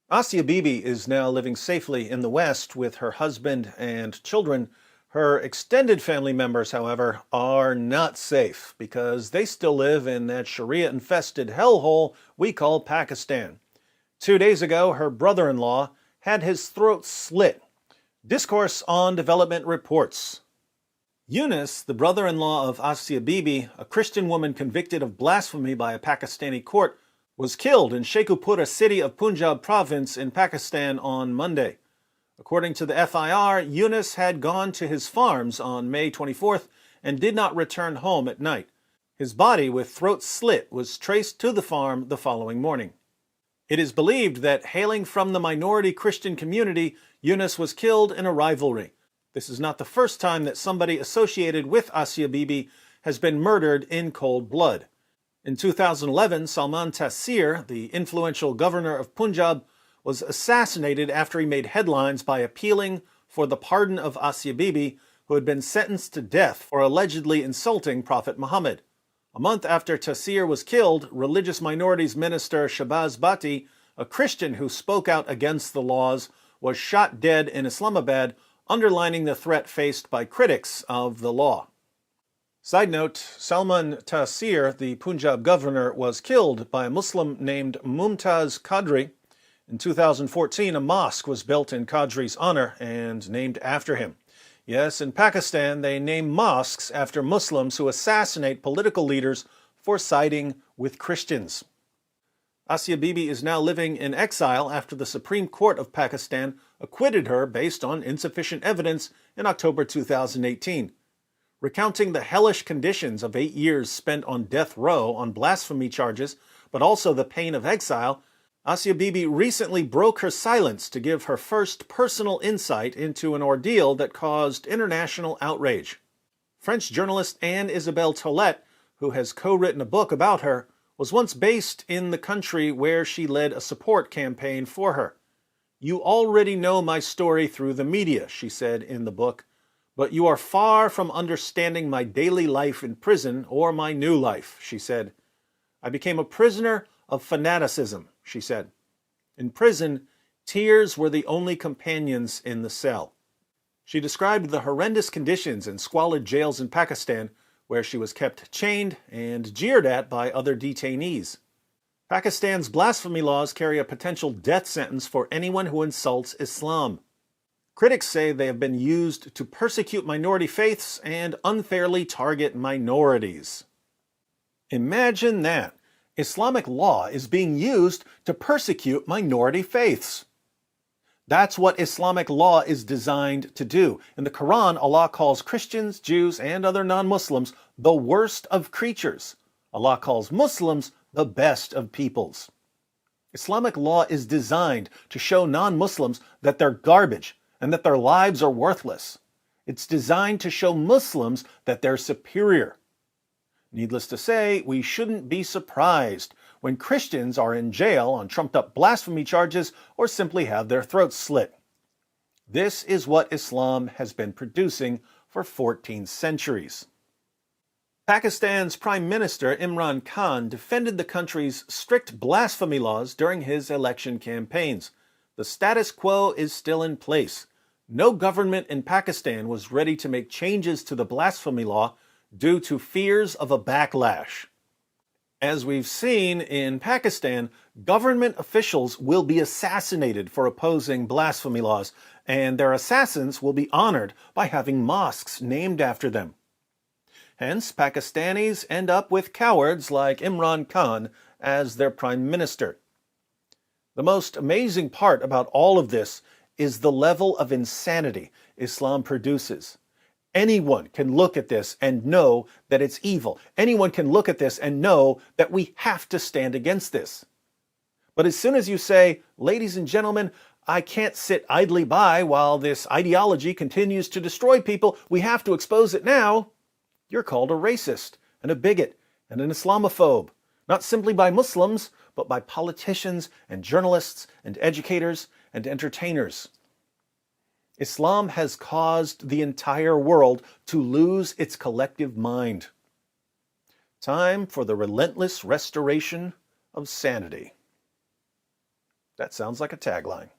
Bibi is now living safely in the West with her husband and children. Her extended family members, however, are not safe because they still live in that Sharia-infested hellhole we call Pakistan. 2 days ago, her brother-in-law had his throat slit. Discourse on Development reports. Yunus, the brother-in-law of Bibi, a Christian woman convicted of blasphemy by a Pakistani court, was killed in Sheikhupura city of Punjab province in Pakistan on Monday. According to the FIR, Yunus had gone to his farms on May 24th and did not return home at night. His body with throat slit was traced to the farm the following morning. It is believed that hailing from the minority Christian community, Yunus was killed in a rivalry. This is not the first time that somebody associated with Bibi has been murdered in cold blood. In 2011, Salman Taseer, the influential governor of Punjab, was assassinated after he made headlines by appealing for the pardon of Bibi, who had been sentenced to death for allegedly insulting Prophet Muhammad. A month after Taseer was killed, religious minorities minister Shahbaz Bhatti, a Christian who spoke out against the laws, was shot dead in Islamabad, underlining the threat faced by critics of the law. Side note, Salman Taseer, the Punjab governor, was killed by a Muslim named Mumtaz Qadri. In 2014, a mosque was built in Qadri's honor and named after him. Yes, in Pakistan, they name mosques after Muslims who assassinate political leaders for siding with Christians. Bibi is now living in exile after the Supreme Court of Pakistan acquitted her based on insufficient evidence in October 2018. Recounting the hellish conditions of 8 years spent on death row on blasphemy charges, but also the pain of exile, Bibi recently broke her silence to give her first personal insight into an ordeal that caused international outrage. French journalist Anne-Isabelle Tollet, who has co-written a book about her, was once based in the country where she led a support campaign for her. "You already know my story through the media," she said in the book, "but you are far from understanding my daily life in prison or my new life," she said. "I became a prisoner of fanaticism," she said. "In prison, tears were the only companions in the cell." She described the horrendous conditions in squalid jails in Pakistan, where she was kept chained and jeered at by other detainees. Pakistan's blasphemy laws carry a potential death sentence for anyone who insults Islam. Critics say they have been used to persecute minority faiths and unfairly target minorities. Imagine that. Islamic law is being used to persecute minority faiths. That's what Islamic law is designed to do. In the Quran, Allah calls Christians, Jews, and other non-Muslims the worst of creatures. Allah calls Muslims the best of peoples. Islamic law is designed to show non-Muslims that they're garbage and that their lives are worthless. It's designed to show Muslims that they're superior. Needless to say, we shouldn't be surprised when Christians are in jail on trumped-up blasphemy charges or simply have their throats slit. This is what Islam has been producing for 14 centuries. Pakistan's Prime Minister Imran Khan defended the country's strict blasphemy laws during his election campaigns. The status quo is still in place. No government in Pakistan was ready to make changes to the blasphemy law due to fears of a backlash. As we've seen in Pakistan, government officials will be assassinated for opposing blasphemy laws, and their assassins will be honored by having mosques named after them. Hence, Pakistanis end up with cowards like Imran Khan as their prime minister. The most amazing part about all of this is the level of insanity Islam produces. Anyone can look at this and know that it's evil. Anyone can look at this and know that we have to stand against this. But as soon as you say, "Ladies and gentlemen, I can't sit idly by while this ideology continues to destroy people, we have to expose it now," you're called a racist and a bigot and an Islamophobe, not simply by Muslims, but by politicians and journalists and educators and entertainers. Islam has caused the entire world to lose its collective mind. Time for the relentless restoration of sanity. That sounds like a tagline.